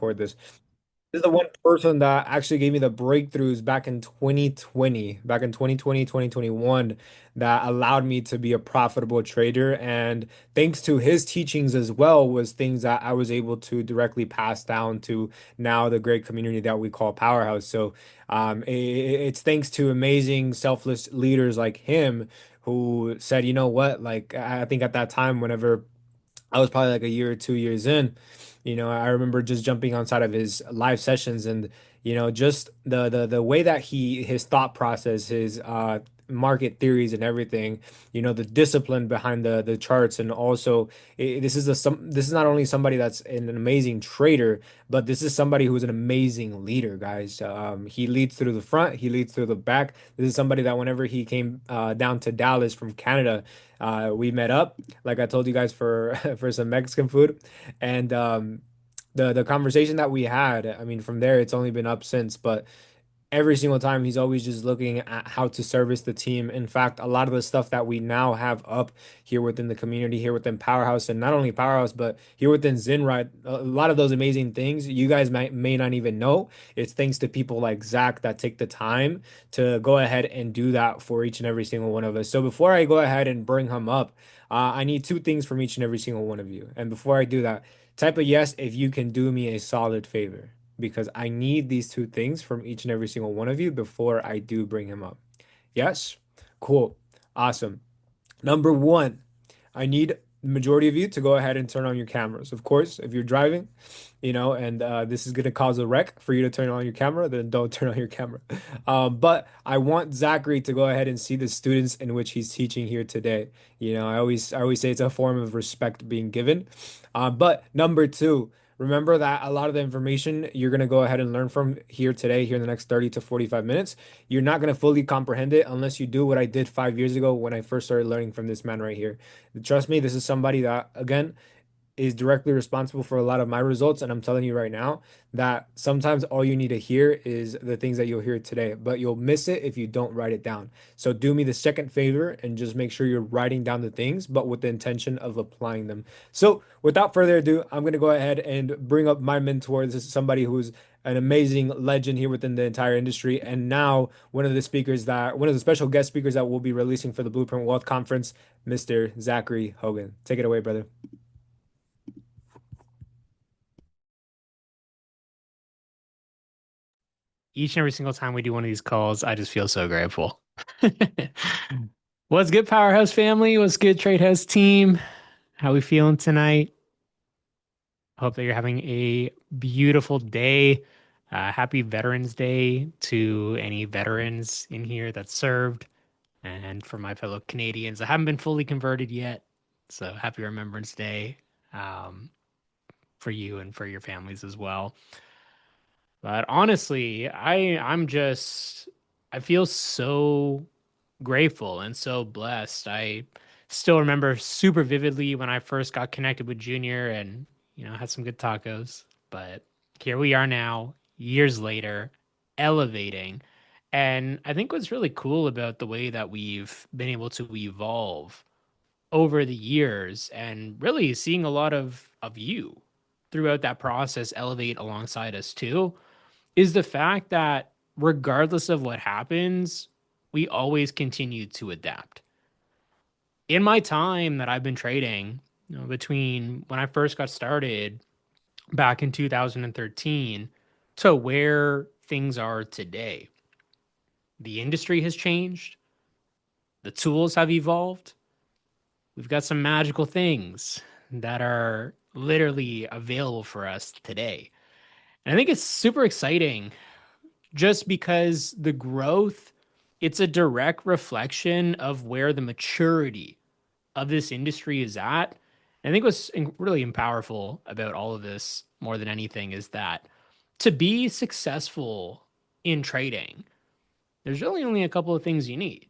record this. This is the one person that actually gave me the breakthroughs back in 2020, back in 2020, 2021, that allowed me to be a profitable trader. And thanks to his teachings as well, was things that I was able to directly pass down to now the great community that we call Powerhouse. So it's thanks to amazing, selfless leaders like him who said, you know what, like I think at that time, whenever I was probably like a year or 2 years in. I remember just jumping on side of his live sessions and just the way that his thought process, his market theories and everything, the discipline behind the charts and also this is not only somebody that's an amazing trader, but this is somebody who's an amazing leader, guys. He leads through the front, he leads through the back. This is somebody that whenever he came down to Dallas from Canada, we met up, like I told you guys, for for some Mexican food, and the conversation that we had. I mean, from there, it's only been up since, but every single time he's always just looking at how to service the team. In fact, a lot of the stuff that we now have up here within the community, here within Powerhouse, and not only Powerhouse, but here within Zinride, a lot of those amazing things you guys may not even know. It's thanks to people like Zach that take the time to go ahead and do that for each and every single one of us. So before I go ahead and bring him up, I need two things from each and every single one of you. And before I do that, type a yes if you can do me a solid favor because I need these two things from each and every single one of you before I do bring him up. Yes? Cool. Awesome. Number one, I need the majority of you to go ahead and turn on your cameras. Of course, if you're driving, and this is going to cause a wreck for you to turn on your camera, then don't turn on your camera. But I want Zachary to go ahead and see the students in which he's teaching here today. I always say it's a form of respect being given. But number two, remember that a lot of the information you're going to go ahead and learn from here today, here in the next 30 to 45 minutes, you're not going to fully comprehend it unless you do what I did 5 years ago when I first started learning from this man right here. Trust me, this is somebody that, again, is directly responsible for a lot of my results. And I'm telling you right now that sometimes all you need to hear is the things that you'll hear today, but you'll miss it if you don't write it down. So do me the second favor and just make sure you're writing down the things, but with the intention of applying them. So without further ado, I'm going to go ahead and bring up my mentor. This is somebody who's an amazing legend here within the entire industry. And now one of the special guest speakers that we'll be releasing for the Blueprint Wealth Conference, Mr. Zachary Hogan. Take it away, brother. Each and every single time we do one of these calls, I just feel so grateful. What's good, Powerhouse family? What's good, Trade House team? How we feeling tonight? Hope that you're having a beautiful day. Happy Veterans Day to any veterans in here that served, and for my fellow Canadians, I haven't been fully converted yet, so happy Remembrance Day um, for you and for your families as well. But honestly, I feel so grateful and so blessed. I still remember super vividly when I first got connected with Junior and, had some good tacos. But here we are now, years later, elevating. And I think what's really cool about the way that we've been able to evolve over the years and really seeing a lot of you throughout that process elevate alongside us too is the fact that regardless of what happens, we always continue to adapt. In my time that I've been trading, between when I first got started back in 2013 to where things are today, the industry has changed, the tools have evolved. We've got some magical things that are literally available for us today. And I think it's super exciting just because the growth, it's a direct reflection of where the maturity of this industry is at. And I think what's really powerful about all of this more than anything is that to be successful in trading, there's really only a couple of things you need.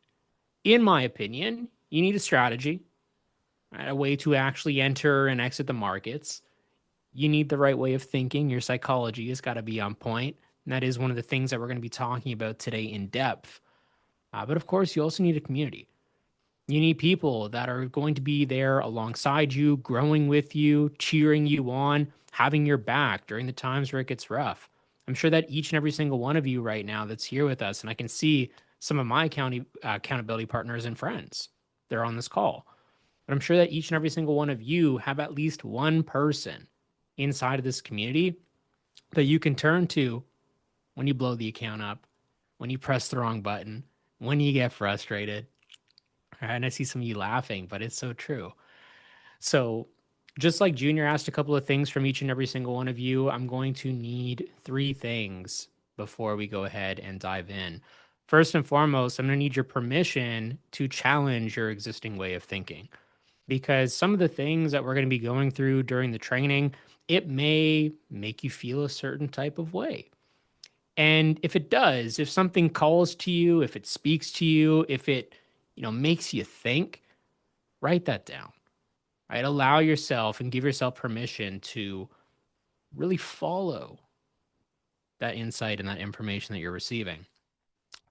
In my opinion, you need a strategy, right? A way to actually enter and exit the markets. You need the right way of thinking. Your psychology has got to be on point. And that is one of the things that we're going to be talking about today in depth. But of course, you also need a community. You need people that are going to be there alongside you, growing with you, cheering you on, having your back during the times where it gets rough. I'm sure that each and every single one of you right now that's here with us, and I can see some of my accountability partners and friends, they're on this call. But I'm sure that each and every single one of you have at least one person inside of this community that you can turn to when you blow the account up, when you press the wrong button, when you get frustrated. Right? And I see some of you laughing, but it's so true. So, just like Junior asked a couple of things from each and every single one of you, I'm going to need three things before we go ahead and dive in. First and foremost, I'm going to need your permission to challenge your existing way of thinking because some of the things that we're going to be going through during the training, it may make you feel a certain type of way. And if it does, if something calls to you, if it speaks to you, if it, makes you think, write that down. Right? Allow yourself and give yourself permission to really follow that insight and that information that you're receiving.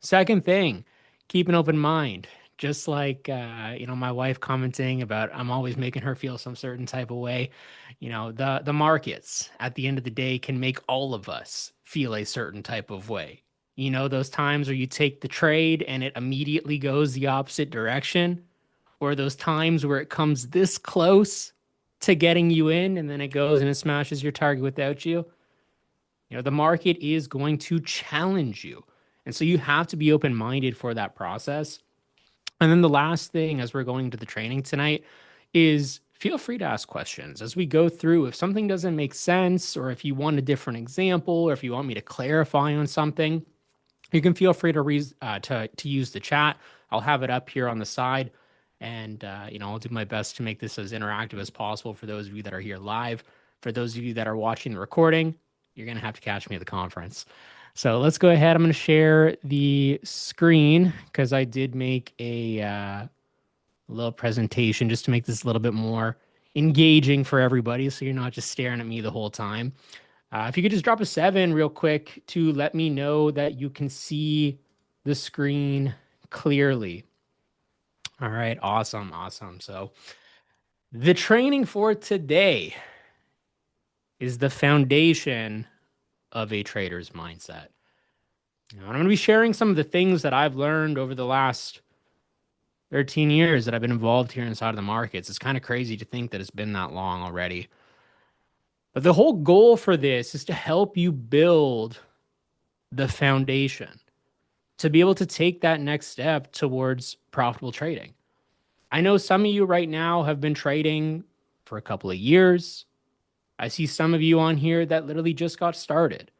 Second thing, keep an open mind. Just like my wife commenting about I'm always making her feel some certain type of way. The markets at the end of the day can make all of us feel a certain type of way. Those times where you take the trade and it immediately goes the opposite direction, or those times where it comes this close to getting you in and then it goes and it smashes your target without you. The market is going to challenge you. And so you have to be open minded for that process. And then the last thing, as we're going to the training tonight, is feel free to ask questions as we go through. If something doesn't make sense, or if you want a different example, or if you want me to clarify on something, you can feel free to use the chat. I'll have it up here on the side, and I'll do my best to make this as interactive as possible for those of you that are here live. For those of you that are watching the recording, you're gonna have to catch me at the conference. So let's go ahead. I'm gonna share the screen because I did make a little presentation just to make this a little bit more engaging for everybody, so you're not just staring at me the whole time. If you could just drop a 7 real quick to let me know that you can see the screen clearly. All right, awesome, awesome. So, the training for today is the foundation of a trader's mindset. Now, I'm going to be sharing some of the things that I've learned over the last 13 years that I've been involved here inside of the markets. It's kind of crazy to think that it's been that long already. But the whole goal for this is to help you build the foundation to be able to take that next step towards profitable trading. I know some of you right now have been trading for a couple of years. I see some of you on here that literally just got started.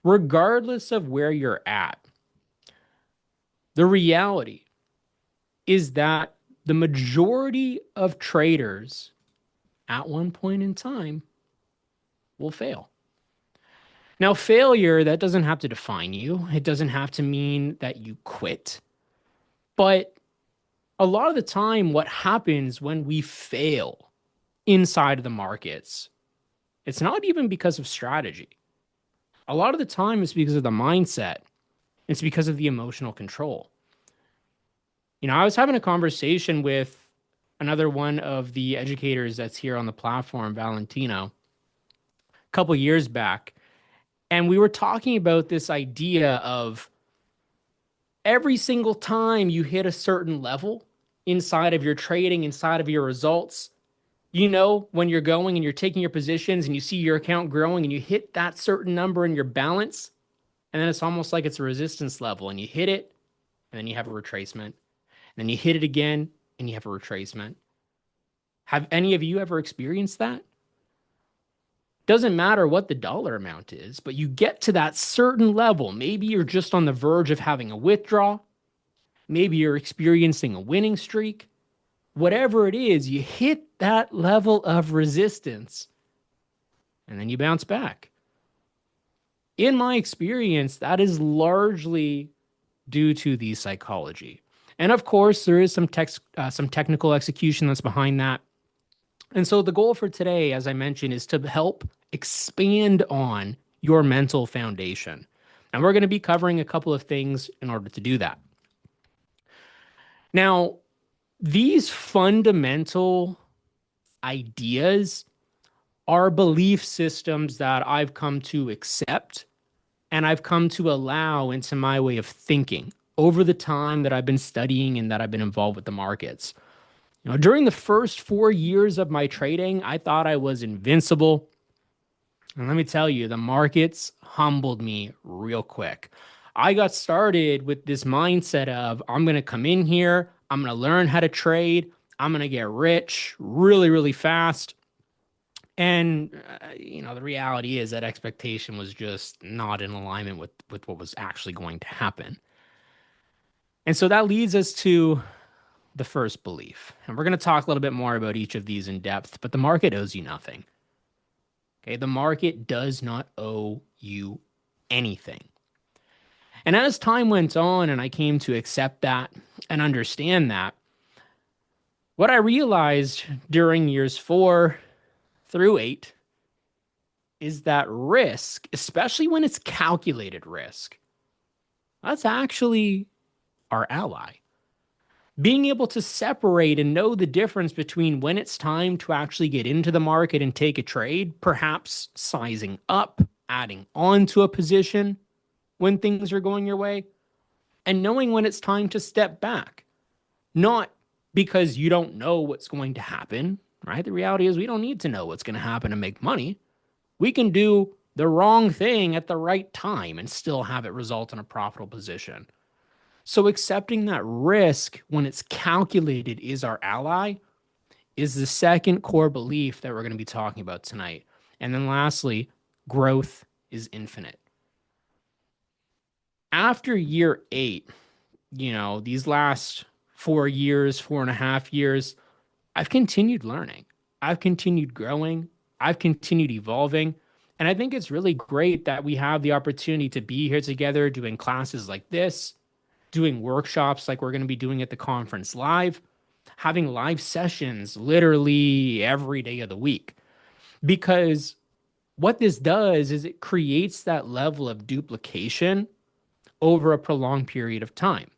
Regardless of where you're at, the reality is that the majority of traders at one point in time will fail. Now, failure, that doesn't have to define you. It doesn't have to mean that you quit. But a lot of the time, what happens when we fail inside of the markets, it's not even because of strategy. A lot of the time, it's because of the mindset. It's because of the emotional control. I was having a conversation with another one of the educators that's here on the platform, Valentino, a couple years back. And we were talking about this idea of every single time you hit a certain level inside of your trading, inside of your results, when you're going and you're taking your positions and you see your account growing and you hit that certain number in your balance, and then it's almost like it's a resistance level and you hit it and then you have a retracement. And then you hit it again and you have a retracement. Have any of you ever experienced that? Doesn't matter what the dollar amount is, but you get to that certain level. Maybe you're just on the verge of having a withdrawal. Maybe you're experiencing a winning streak. Whatever it is, you hit that level of resistance and then you bounce back. In my experience, that is largely due to the psychology. And of course, there is some technical execution that's behind that. And so the goal for today, as I mentioned, is to help expand on your mental foundation. And we're going to be covering a couple of things in order to do that. Now, these fundamental ideas are belief systems that I've come to accept and I've come to allow into my way of thinking over the time that I've been studying and that I've been involved with the markets. During the first 4 years of my trading, I thought I was invincible. And let me tell you, the markets humbled me real quick. I got started with this mindset of I'm going to come in here, I'm going to learn how to trade, I'm going to get rich really, really fast. And the reality is that expectation was just not in alignment with what was actually going to happen. And so that leads us to the first belief. And we're going to talk a little bit more about each of these in depth, but the market owes you nothing. Okay, the market does not owe you anything. And as time went on and I came to accept that and understand that, what I realized during years 4 through 8 is that risk, especially when it's calculated risk, that's actually our ally. Being able to separate and know the difference between when it's time to actually get into the market and take a trade, perhaps sizing up, adding on to a position when things are going your way, and knowing when it's time to step back. Not because you don't know what's going to happen, right? The reality is we don't need to know what's going to happen to make money. We can do the wrong thing at the right time and still have it result in a profitable position. So accepting that risk when it's calculated is our ally is the second core belief that we're going to be talking about tonight. And then lastly, growth is infinite. After year 8, these last 4 years, 4.5 years, I've continued learning. I've continued growing. I've continued evolving. And I think it's really great that we have the opportunity to be here together doing classes like this, doing workshops like we're going to be doing at the conference live, having live sessions literally every day of the week. Because what this does is it creates that level of duplication over a prolonged period of time.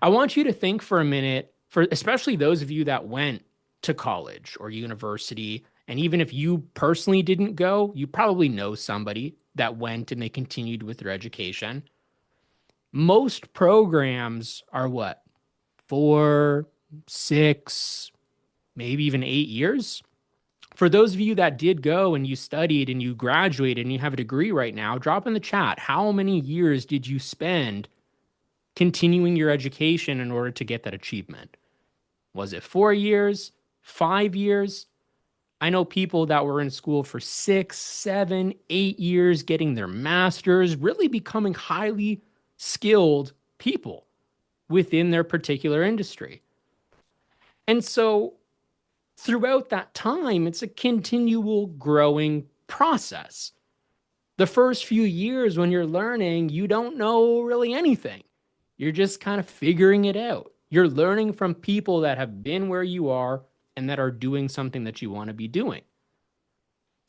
I want you to think for a minute, for especially those of you that went to college or university, and even if you personally didn't go, you probably know somebody that went and they continued with their education. Most programs are what? 4, 6, maybe even 8 years. For those of you that did go and you studied and you graduated and you have a degree right now, drop in the chat. How many years did you spend continuing your education in order to get that achievement? Was it 4 years, 5 years? I know people that were in school for 6, 7, 8 years, getting their masters, really becoming highly skilled people within their particular industry. And so throughout that time, it's a continual growing process. The first few years when you're learning, you don't know really anything. You're just kind of figuring it out. You're learning from people that have been where you are and that are doing something that you want to be doing.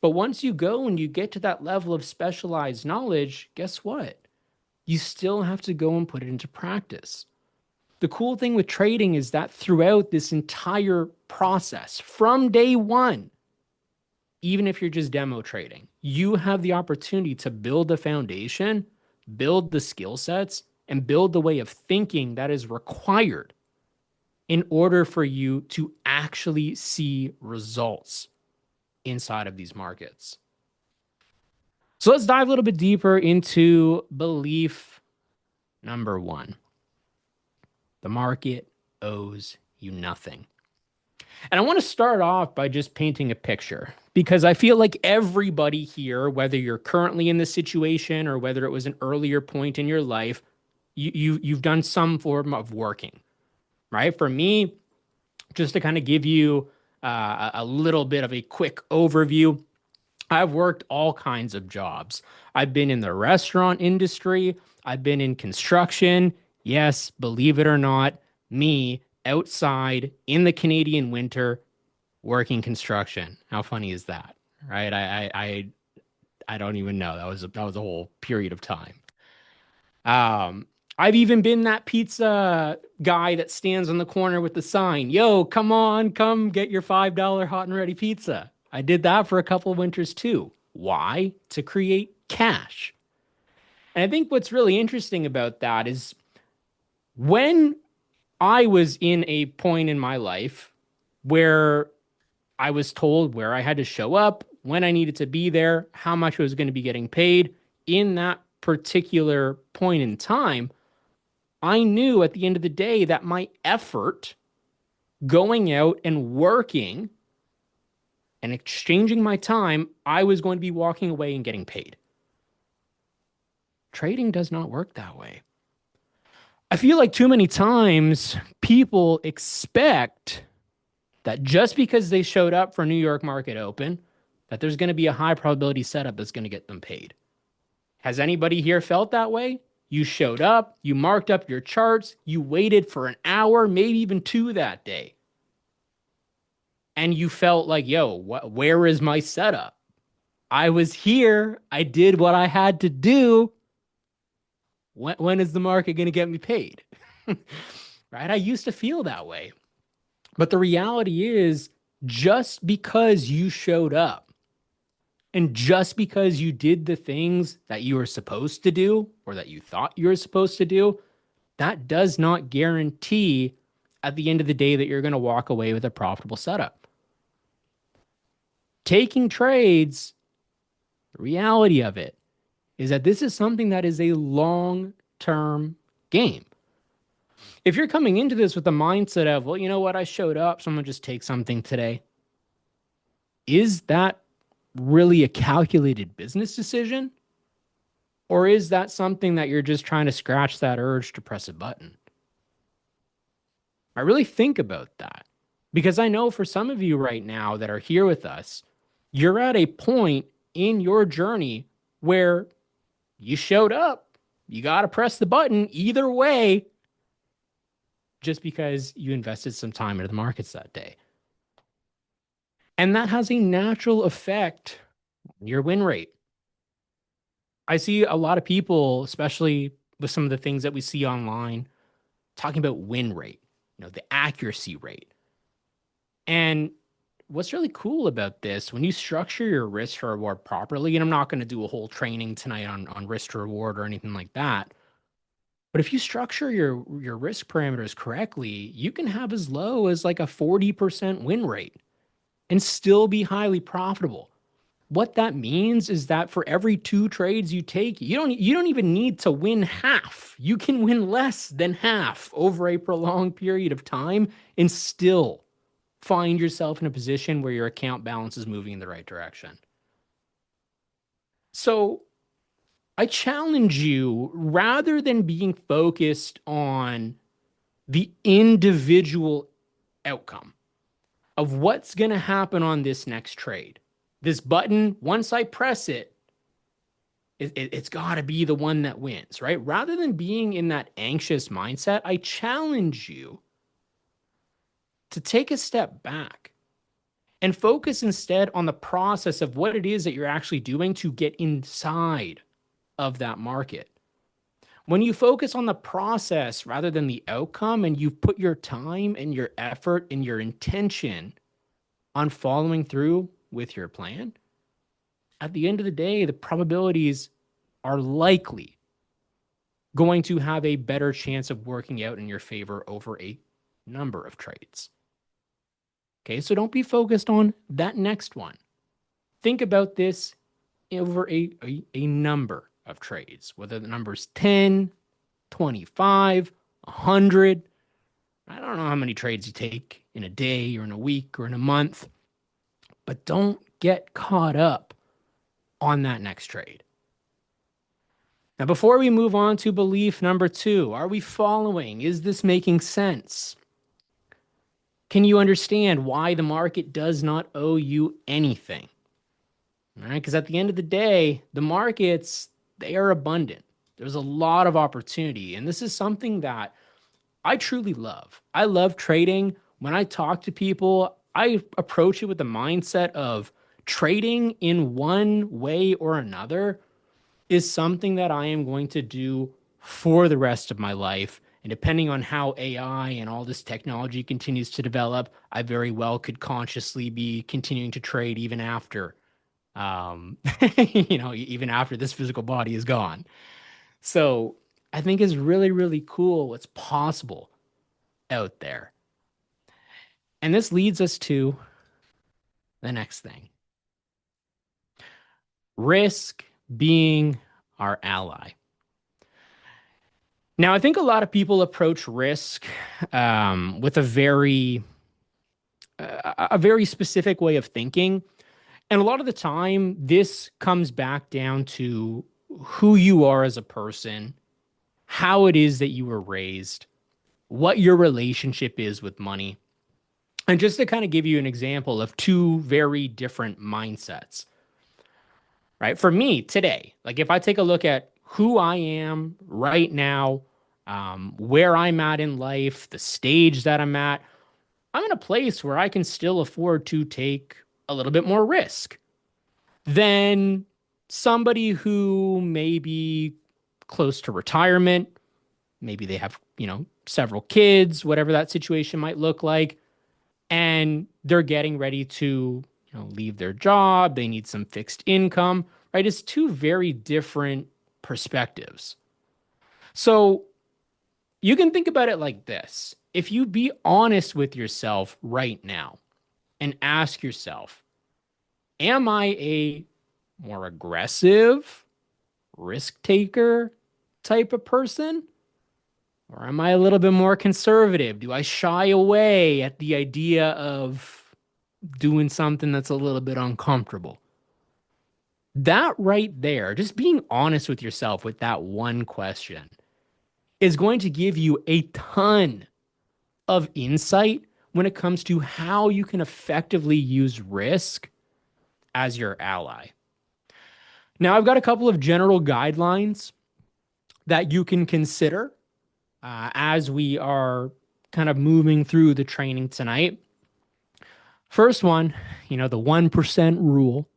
But once you go and you get to that level of specialized knowledge, guess what? You still have to go and put it into practice. The cool thing with trading is that throughout this entire process, from day one, even if you're just demo trading, you have the opportunity to build the foundation, build the skill sets, and build the way of thinking that is required in order for you to actually see results inside of these markets. So let's dive a little bit deeper into belief number 1. The market owes you nothing. And I want to start off by just painting a picture because I feel like everybody here, whether you're currently in this situation or whether it was an earlier point in your life, you've done some form of working, right? For me, just to kind of give you a little bit of a quick overview, I've worked all kinds of jobs. I've been in the restaurant industry. I've been in construction. Yes, believe it or not, me outside in the Canadian winter working construction. How funny is that? Right? I don't even know. That was a whole period of time. Um, I've even been that pizza guy that stands on the corner with the sign, "Yo, come on, come get your $5 hot and ready pizza." I did that for a couple of winters too. Why? To create cash. And I think what's really interesting about that is when I was in a point in my life where I was told where I had to show up, when I needed to be there, how much I was going to be getting paid in that particular point in time, I knew at the end of the day that my effort going out and working and exchanging my time, I was going to be walking away and getting paid. Trading does not work that way. I feel like too many times people expect that just because they showed up for New York Market Open, that there's going to be a high probability setup that's going to get them paid. Has anybody here felt that way? You showed up, you marked up your charts, you waited for an hour, maybe even two that day, and you felt like, yo, where is my setup? I was here, I did what I had to do. When is the market going to get me paid? Right? I used to feel that way. But the reality is, just because you showed up and just because you did the things that you were supposed to do or that you thought you were supposed to do, that does not guarantee at the end of the day that you're going to walk away with a profitable setup. Taking trades, the reality of it is that this is something that is a long term game. If you're coming into this with the mindset of, well, you know what, I showed up, so I'm going to just take something today, is that really a calculated business decision? Or is that something that you're just trying to scratch that urge to press a button? I really think about that because I know for some of you right now that are here with us, you're at a point in your journey where you showed up. You got to press the button either way just because you invested some time into the markets that day. And that has a natural effect on your win rate. I see a lot of people, especially with some of the things that we see online, talking about win rate, the accuracy rate. And what's really cool about this, when you structure your risk to reward properly, and I'm not going to do a whole training tonight on risk to reward or anything like that, but if you structure your risk parameters correctly, you can have as low as like a 40% win rate and still be highly profitable. What that means is that for every two trades you take, you don't even need to win half. You can win less than half over a prolonged period of time and still find yourself in a position where your account balance is moving in the right direction. So I challenge you, rather than being focused on the individual outcome of what's going to happen on this next trade, this button, once I press it, it's got to be the one that wins, right? Rather than being in that anxious mindset, I challenge you to take a step back and focus instead on the process of what it is that you're actually doing to get inside of that market. When you focus on the process rather than the outcome, and you put your time and your effort and your intention on following through with your plan, at the end of the day, the probabilities are likely going to have a better chance of working out in your favor over a number of trades. Okay, so don't be focused on that next one. Think about this over a number of trades, whether the number is 10, 25, 100. I don't know how many trades you take in a day or in a week or in a month, but don't get caught up on that next trade. Now, before we move on to belief number 2, are we following? Is this making sense? Can you understand why the market does not owe you anything? All right, because at the end of the day, the markets, they are abundant. There's a lot of opportunity. And this is something that I truly love. I love trading. When I talk to people, I approach it with the mindset of trading in one way or another is something that I am going to do for the rest of my life And depending on how AI and all this technology continues to develop, I very well could consciously be continuing to trade even after, um, even after this physical body is gone. So I think it's really, really cool what's possible out there. And this leads us to the next thing, risk being our ally. Now, I think a lot of people approach risk with a very specific way of thinking, and a lot of the time, this comes back down to who you are as a person, how it is that you were raised, what your relationship is with money, and just to kind of give you an example of two very different mindsets, right? For me today, like if I take a look at who I am right now, where I'm at in life, the stage that I'm at, I'm in a place where I can still afford to take a little bit more risk than somebody who may be close to retirement. Maybe they have, several kids, whatever that situation might look like, and they're getting ready to, leave their job. They need some fixed income, right? It's two very different perspectives. So you can think about it like this. If you be honest with yourself right now and ask yourself, am I a more aggressive risk taker type of person? Or am I a little bit more conservative? Do I shy away at the idea of doing something that's a little bit uncomfortable? That right there, just being honest with yourself with that one question is going to give you a ton of insight when it comes to how you can effectively use risk as your ally. Now, I've got a couple of general guidelines that you can consider as we are kind of moving through the training tonight. First one, the 1% rule.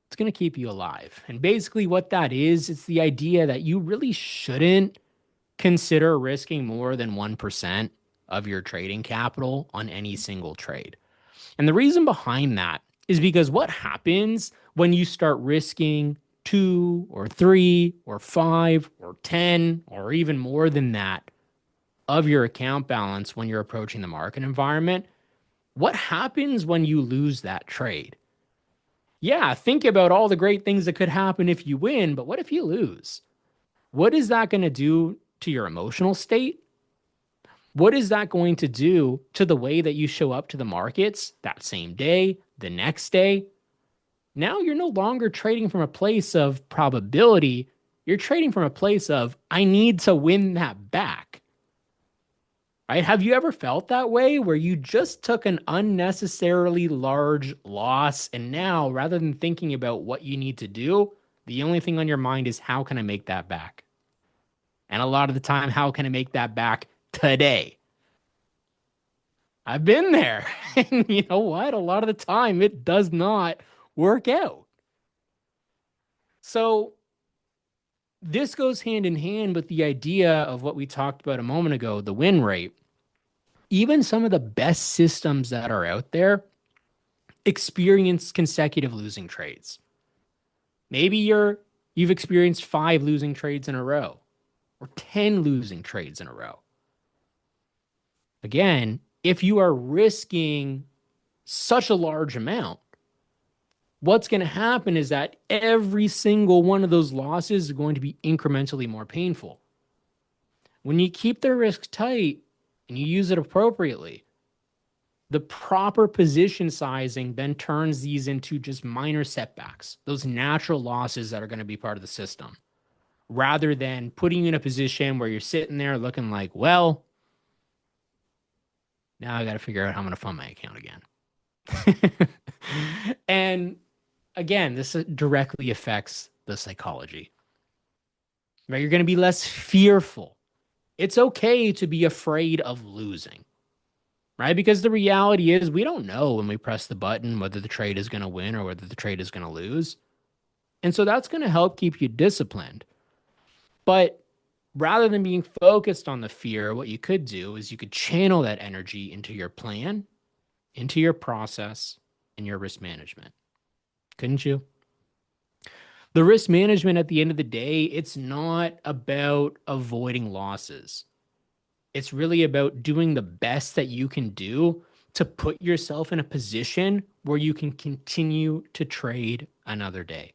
It's going to keep you alive. And basically, what that is, it's the idea that you really shouldn't consider risking more than 1% of your trading capital on any single trade. And the reason behind that is because what happens when you start risking 2 or 3 or 5 or 10 or even more than that of your account balance when you're approaching the market environment? What happens when you lose that trade? Yeah, think about all the great things that could happen if you win, but what if you lose? What is that going to do to your emotional state? What is that going to do to the way that you show up to the markets that same day, the next day? Now you're no longer trading from a place of probability. You're trading from a place of, I need to win that back. Right? Have you ever felt that way where you just took an unnecessarily large loss and now rather than thinking about what you need to do, the only thing on your mind is how can I make that back? And a lot of the time, how can I make that back today? I've been there. And you know what? A lot of the time, it does not work out. So, this goes hand in hand with the idea of what we talked about a moment ago, the win rate. Even some of the best systems that are out there experience consecutive losing trades. Maybe you've experienced 5 losing trades in a row or 10 losing trades in a row. Again, if you are risking such a large amount, what's going to happen is that every single one of those losses is going to be incrementally more painful. When you keep the risk tight and you use it appropriately, the proper position sizing then turns these into just minor setbacks, those natural losses that are going to be part of the system, rather than putting you in a position where you're sitting there looking like, well, now I got to figure out how I'm going to fund my account again. And again, this directly affects the psychology, right? You're going to be less fearful. It's okay to be afraid of losing, right? Because the reality is we don't know when we press the button whether the trade is going to win or whether the trade is going to lose. And so that's going to help keep you disciplined. But Rather than being focused on the fear, what you could do is you could channel that energy into your plan, into your process, and your risk management. Couldn't you? The risk management at the end of the day, it's not about avoiding losses. It's really about doing the best that you can do to put yourself in a position where you can continue to trade another day.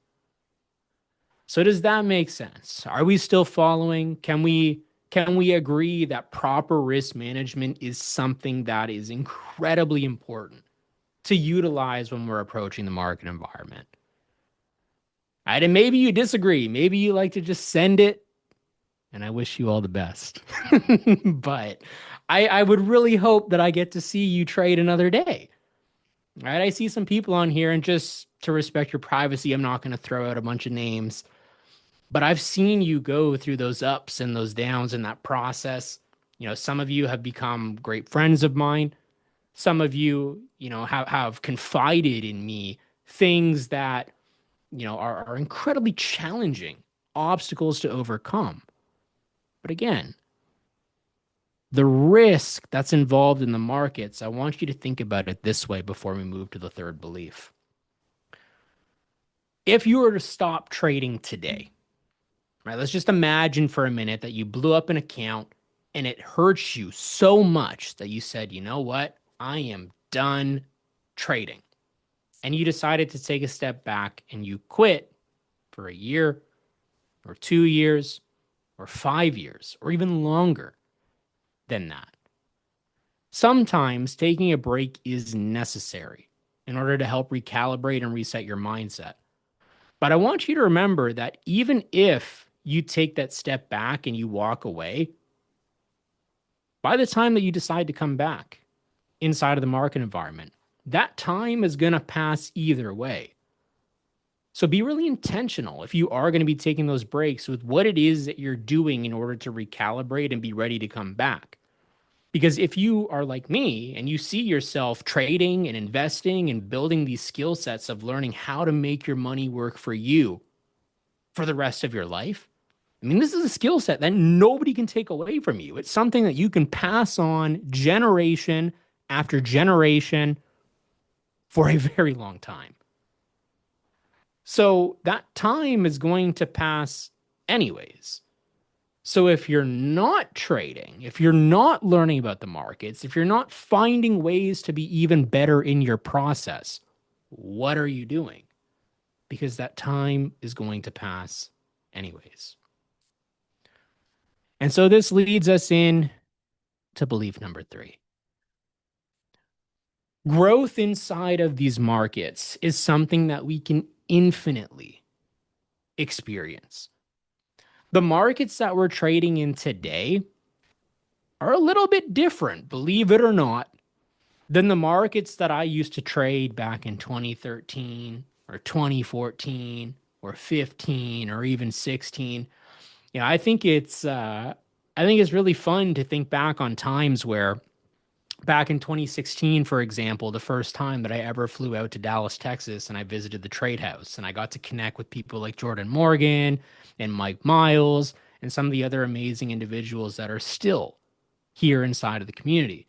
So does that make sense? Are we still following? Can we agree that proper risk management is something that is incredibly important to utilize when we're approaching the market environment? Right? And maybe you disagree. Maybe you like to just send it, and I wish you all the best. But I would really hope that I get to see you trade another day. Right? I see some people on here, and just to respect your privacy, I'm not going to throw out a bunch of names. But I've seen you go through those ups and those downs in that process. Some of you have become great friends of mine. Some of you, have confided in me things that, are incredibly challenging obstacles to overcome. But again, the risk that's involved in the markets, I want you to think about it this way before we move to the third belief. If you were to stop trading today, right? Let's just imagine for a minute that you blew up an account and it hurts you so much that you said, you know what? I am done trading. And you decided to take a step back and you quit for a year or 2 years or 5 years or even longer than that. Sometimes taking a break is necessary in order to help recalibrate and reset your mindset. But I want you to remember that even if you take that step back and you walk away, by the time that you decide to come back inside of the market environment, that time is going to pass either way. So be really intentional if you are going to be taking those breaks with what it is that you're doing in order to recalibrate and be ready to come back. Because if you are like me and you see yourself trading and investing and building these skill sets of learning how to make your money work for you for the rest of your life, I mean, this is a skill set that nobody can take away from you. It's something that you can pass on generation after generation for a very long time. So that time is going to pass anyways. So if you're not trading, if you're not learning about the markets, if you're not finding ways to be even better in your process, what are you doing? Because that time is going to pass anyways. And so this leads us in to belief number 3. Growth inside of these markets is something that we can infinitely experience. The markets that we're trading in today are a little bit different, believe it or not, than the markets that I used to trade back in 2013 or 2014 or 15 or even 16. I think it's really fun to think back on times where back in 2016, for example, the first time that I ever flew out to Dallas, Texas, and I visited the trade house, and I got to connect with people like Jordan Morgan and Mike Miles and some of the other amazing individuals that are still here inside of the community.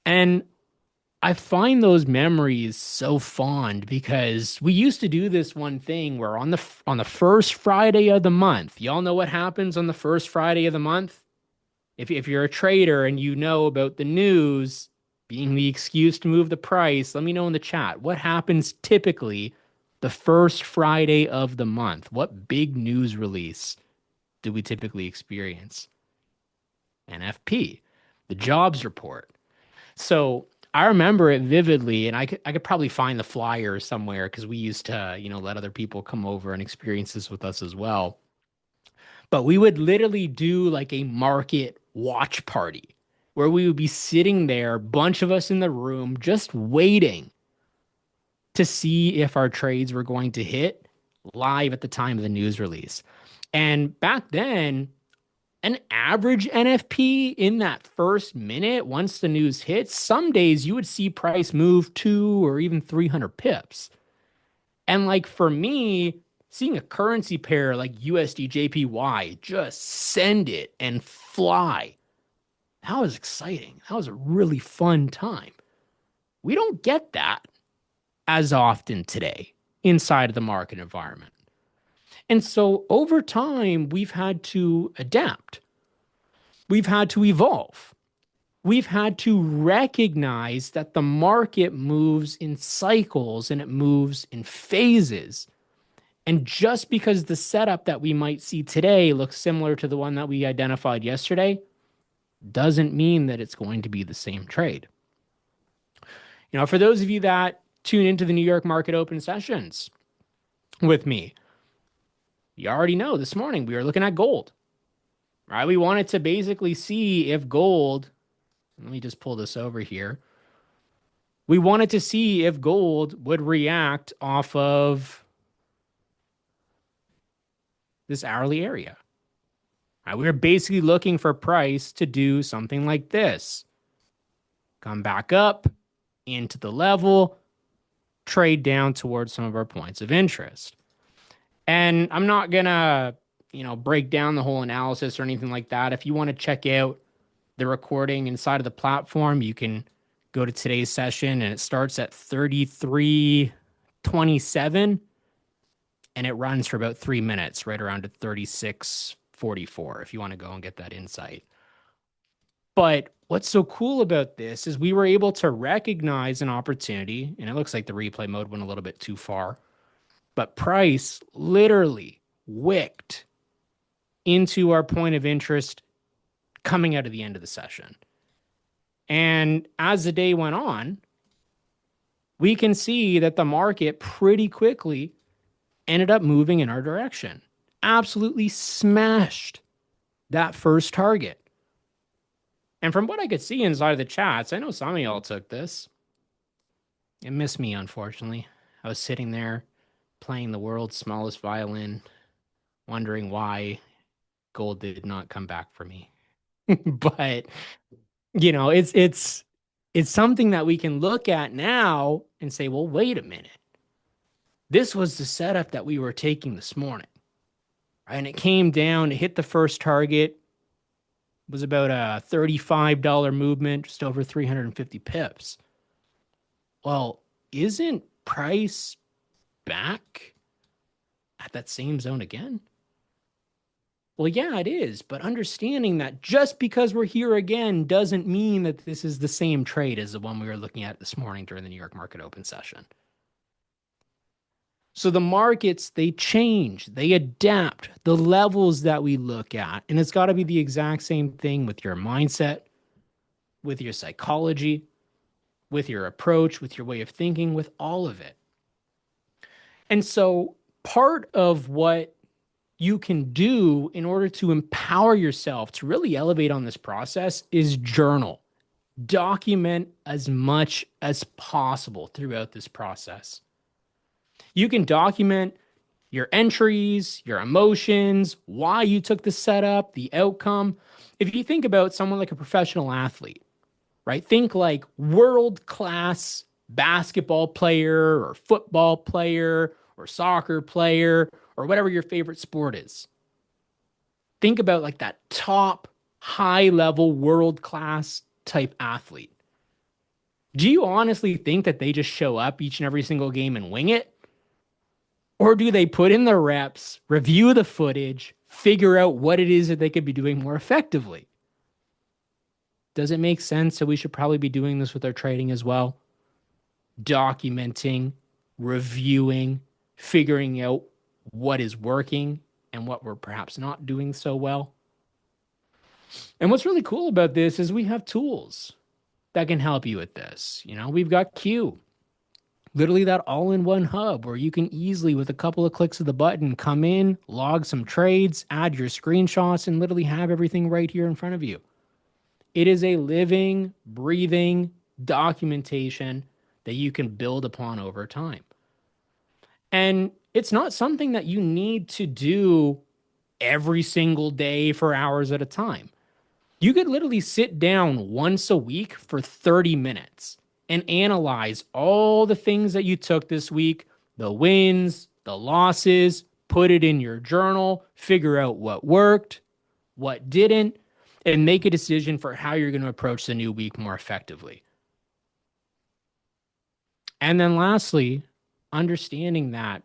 And I find those memories so fond because we used to do this one thing where on the first Friday of the month, y'all know what happens on the first Friday of the month? If you're a trader and you know about the news being the excuse to move the price, let me know in the chat. What happens typically the first Friday of the month? What big news release do we typically experience? NFP, the jobs report. So I remember it vividly, and I could probably find the flyer somewhere because we used to, let other people come over and experience this with us as well. But we would literally do like a market watch party where we would be sitting there, bunch of us in the room, just waiting to see if our trades were going to hit live at the time of the news release. And back then, an average NFP in that first minute, once the news hits, some days you would see price move 2 or even 300 pips. And like for me, seeing a currency pair like USD JPY just send it and fly. That was exciting. That was a really fun time. We don't get that as often today inside of the market environment. And so over time, we've had to adapt, we've had to evolve. We've had to recognize that the market moves in cycles and it moves in phases. And just because the setup that we might see today looks similar to the one that we identified yesterday, doesn't mean that it's going to be the same trade. For those of you that tune into the New York market open sessions with me, you already know this morning we were looking at gold, right? We wanted to basically see if gold, let me just pull this over here. We wanted to see if gold would react off of this hourly area. Right? We were basically looking for price to do something like this. Come back up into the level, trade down towards some of our points of interest. And I'm not going to, break down the whole analysis or anything like that. If you want to check out the recording inside of the platform, you can go to today's session and it starts at 33:27 and it runs for about 3 minutes, right around to 36:44 if you want to go and get that insight. But what's so cool about this is we were able to recognize an opportunity, and it looks like the replay mode went a little bit too far, but price literally wicked into our point of interest coming out of the end of the session. And as the day went on, we can see that the market pretty quickly ended up moving in our direction. Absolutely smashed that first target. And from what I could see inside of the chats, I know some of y'all took this. It missed me, unfortunately. I was sitting there playing the world's smallest violin, wondering why gold did not come back for me. But it's something that we can look at now and say, well, wait a minute. This was the setup that we were taking this morning. Right? And it came down, it hit the first target, it was about a $35 movement, just over 350 pips. Well, isn't price back at that same zone again? Well, yeah, it is. But understanding that just because we're here again doesn't mean that this is the same trade as the one we were looking at this morning during the New York market open session. So the markets, they change, they adapt the levels that we look at. And it's got to be the exact same thing with your mindset, with your psychology, with your approach, with your way of thinking, with all of it. And so part of what you can do in order to empower yourself to really elevate on this process is journal. Document as much as possible throughout this process. You can document your entries, your emotions, why you took the setup, the outcome. If you think about someone like a professional athlete, right? Think like world-class basketball player or football player or soccer player or whatever your favorite sport is. Think about like that top high-level world-class type athlete. Do you honestly think that they just show up each and every single game and wing it? Or do they put in the reps, review the footage, figure out what it is that they could be doing more effectively? Does it make sense? So we should probably be doing this with our trading as well. Documenting, reviewing, figuring out what is working and what we're perhaps not doing so well. And what's really cool about this is we have tools that can help you with this. We've got Q, literally that all-in-one hub where you can easily, with a couple of clicks of the button, come in, log some trades, add your screenshots, and literally have everything right here in front of you. It is a living, breathing documentation that you can build upon over time. And it's not something that you need to do every single day for hours at a time. You could literally sit down once a week for 30 minutes and analyze all the things that you took this week, the wins, the losses, put it in your journal, figure out what worked, what didn't, and make a decision for how you're going to approach the new week more effectively. And then lastly, understanding that,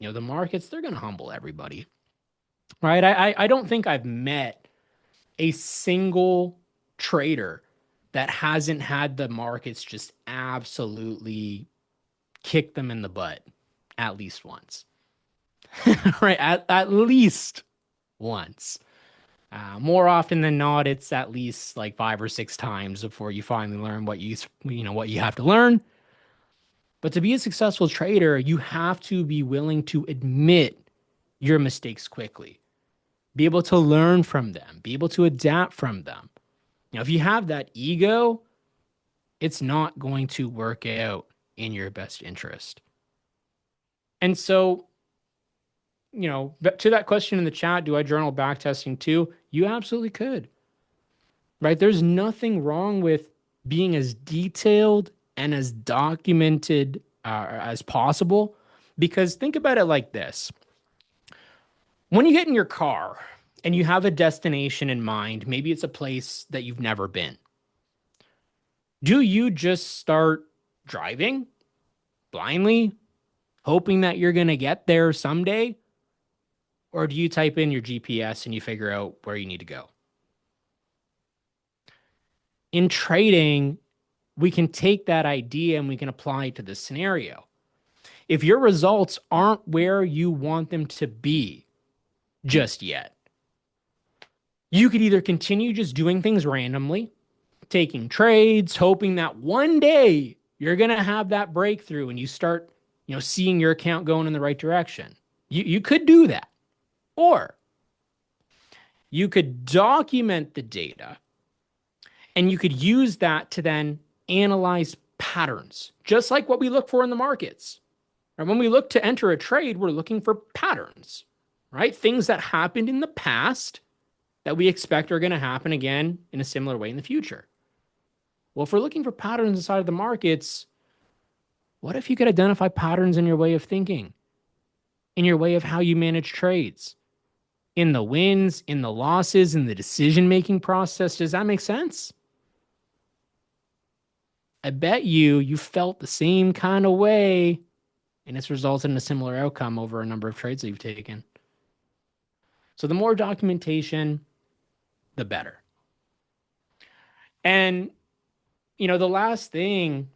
the markets, they're going to humble everybody, right? I don't think I've met a single trader that hasn't had the markets just absolutely kick them in the butt at least once, right? At least once. More often than not, it's at least like 5 or 6 times before you finally learn what you have to learn. But to be a successful trader, you have to be willing to admit your mistakes quickly, be able to learn from them, be able to adapt from them. If you have that ego, it's not going to work out in your best interest. And so, to that question in the chat, do I journal back testing too? You absolutely could, right? There's nothing wrong with being as detailed and as documented as possible. Because think about it like this: when you get in your car and you have a destination in mind, maybe it's a place that you've never been, do you just start driving blindly, hoping that you're going to get there someday? Or do you type in your GPS and you figure out where you need to go? In trading, we can take that idea and we can apply it to this scenario. If your results aren't where you want them to be just yet, you could either continue just doing things randomly, taking trades, hoping that one day you're going to have that breakthrough and you start, seeing your account going in the right direction. You could do that. Or you could document the data and you could use that to then analyze patterns, just like what we look for in the markets. And when we look to enter a trade, we're looking for patterns, right? Things that happened in the past that we expect are going to happen again in a similar way in the future. Well, if we're looking for patterns inside of the markets, what if you could identify patterns in your way of thinking, in your way of how you manage trades, in the wins, in the losses, in the decision-making process? Does that make sense? I bet you felt the same kind of way, and it's resulted in a similar outcome over a number of trades that you've taken. So the more documentation, the better. And, the last thing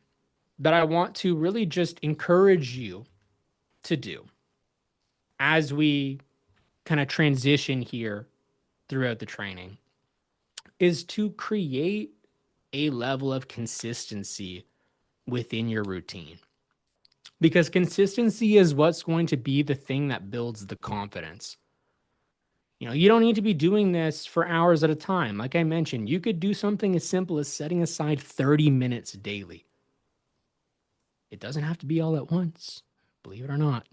that I want to really just encourage you to do as we kind of transition here throughout the training is to create a level of consistency within your routine. Because consistency is what's going to be the thing that builds the confidence. You don't need to be doing this for hours at a time. Like I mentioned, you could do something as simple as setting aside 30 minutes daily. It doesn't have to be all at once, believe it or not.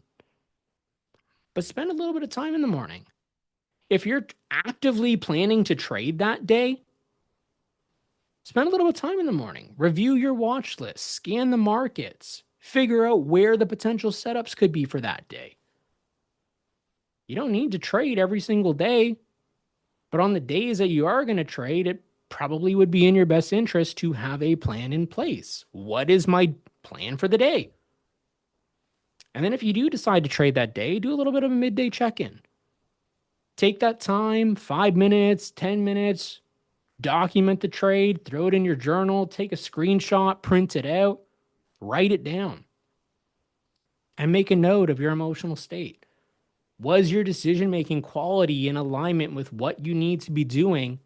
But spend a little bit of time in the morning. If you're actively planning to trade that day, spend a little bit of time in the morning. Review your watch list, scan the markets, figure out where the potential setups could be for that day. You don't need to trade every single day, but on the days that you are going to trade, it probably would be in your best interest to have a plan in place. What is my plan for the day? And then if you do decide to trade that day, do a little bit of a midday check-in. Take that time, 5 minutes, 10 minutes, document the trade, throw it in your journal, take a screenshot, print it out, write it down, and make a note of your emotional state. Was your decision-making quality in alignment with what you need to be doing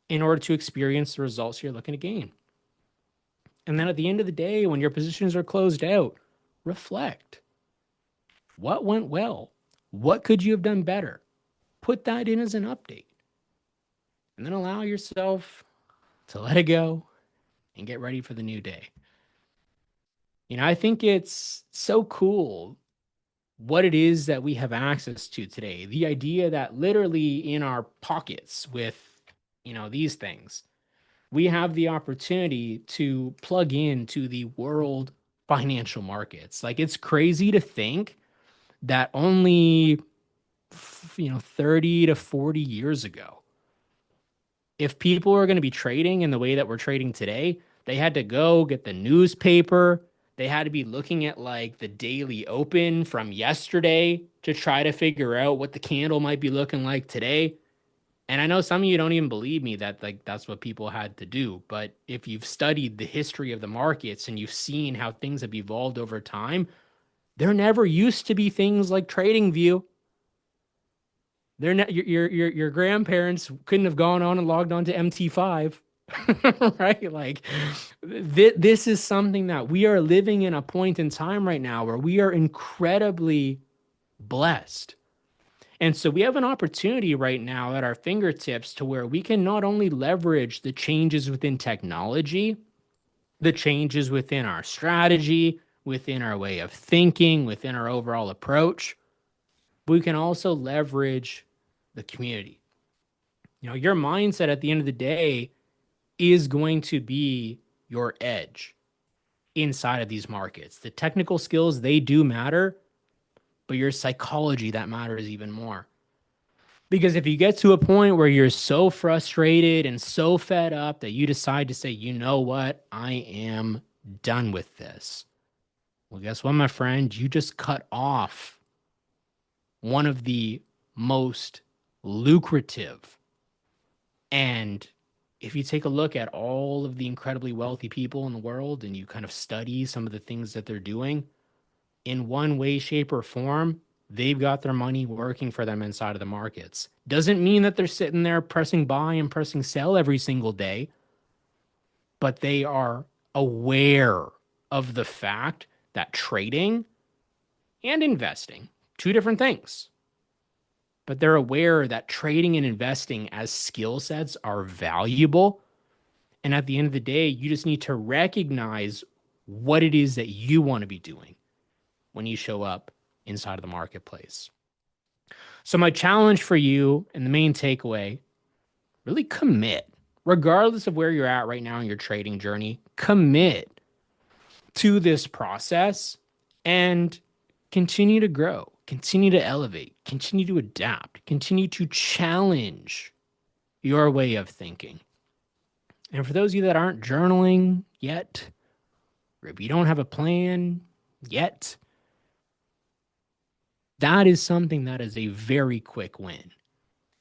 in order to experience the results you're looking to gain? And then at the end of the day, when your positions are closed out, reflect. What went well? What could you have done better? Put that in as an update. And then allow yourself to let it go and get ready for the new day. I think it's so cool what it is that we have access to today. The idea that literally in our pockets with, these things, we have the opportunity to plug into the world financial markets. Like, it's crazy to think that only 30 to 40 years ago. If people were going to be trading in the way that we're trading today, they had to go get the newspaper. They had to be looking at like the daily open from yesterday to try to figure out what the candle might be looking like today. And I know some of you don't even believe me that like that's what people had to do, but if you've studied the history of the markets and you've seen how things have evolved over time, there never used to be things like trading view. They're not your grandparents couldn't have gone on and logged on to MT5. Right? Like this is something that we are living in a point in time right now where we are incredibly blessed. And so we have an opportunity right now at our fingertips to where we can not only leverage the changes within technology, the changes within our strategy, within our way of thinking, within our overall approach, but we can also leverage the community. Your mindset at the end of the day is going to be your edge inside of these markets. The technical skills, they do matter, but your psychology, that matters even more. Because if you get to a point where you're so frustrated and so fed up that you decide to say, you know what, I am done with this. Well, guess what, my friend? You just cut off one of the most lucrative. And if you take a look at all of the incredibly wealthy people in the world and you kind of study some of the things that they're doing, in one way, shape, or form, they've got their money working for them inside of the markets. Doesn't mean that they're sitting there pressing buy and pressing sell every single day, but they are aware of the fact that trading and investing, two different things, but they're aware that trading and investing as skill sets are valuable. And at the end of the day, you just need to recognize what it is that you want to be doing when you show up inside of the marketplace. So, my challenge for you and the main takeaway, really commit, regardless of where you're at right now in your trading journey, commit to this process and continue to grow, continue to elevate, continue to adapt, continue to challenge your way of thinking. And for those of you that aren't journaling yet, or if you don't have a plan yet, that is something that is a very quick win.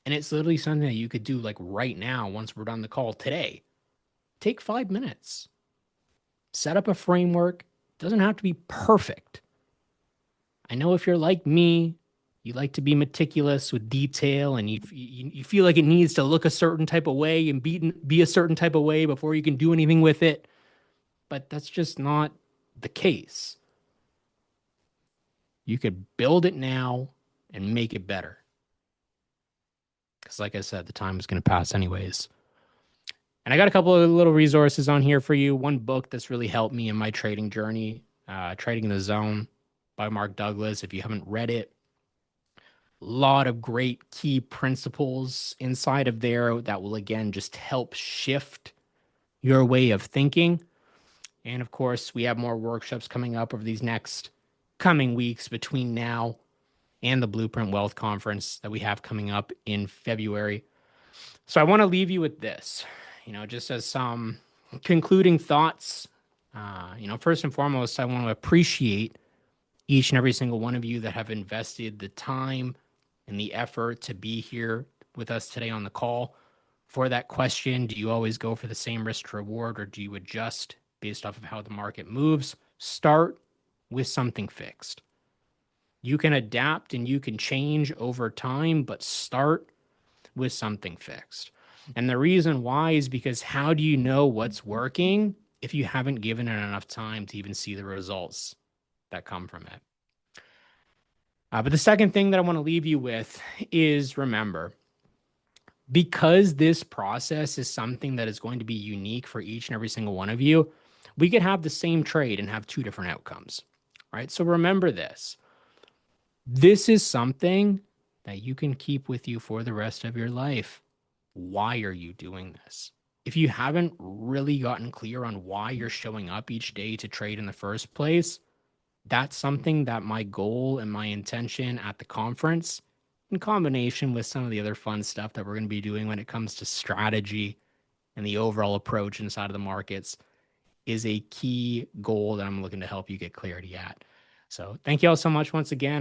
And it's literally something that you could do like right now once we're done the call today. Take 5 minutes, set up a framework. It doesn't have to be perfect. I know if you're like me, you like to be meticulous with detail and you feel like it needs to look a certain type of way and be a certain type of way before you can do anything with it. But that's just not the case. You could build it now and make it better. Because, like I said, the time is going to pass anyways. And I got a couple of little resources on here for you. One book that's really helped me in my trading journey, Trading in the Zone by Mark Douglas. If you haven't read it, a lot of great key principles inside of there that will, again, just help shift your way of thinking. And of course, we have more workshops coming up over these next coming weeks between now and the Blueprint Wealth Conference that we have coming up in February. So I want to leave you with this, just as some concluding thoughts. First and foremost, I want to appreciate each and every single one of you that have invested the time and the effort to be here with us today on the call. For that question, do you always go for the same risk to reward or do you adjust based off of how the market moves? Start with something fixed. You can adapt and you can change over time, but start with something fixed. And the reason why is because how do you know what's working if you haven't given it enough time to even see the results that come from it? But the second thing that I want to leave you with is remember, because this process is something that is going to be unique for each and every single one of you, we could have the same trade and have two different outcomes, right? So remember this. This is something that you can keep with you for the rest of your life. Why are you doing this? If you haven't really gotten clear on why you're showing up each day to trade in the first place, that's something that my goal and my intention at the conference in combination with some of the other fun stuff that we're going to be doing when it comes to strategy and the overall approach inside of the markets, is a key goal that I'm looking to help you get clarity at. So thank you all so much once again.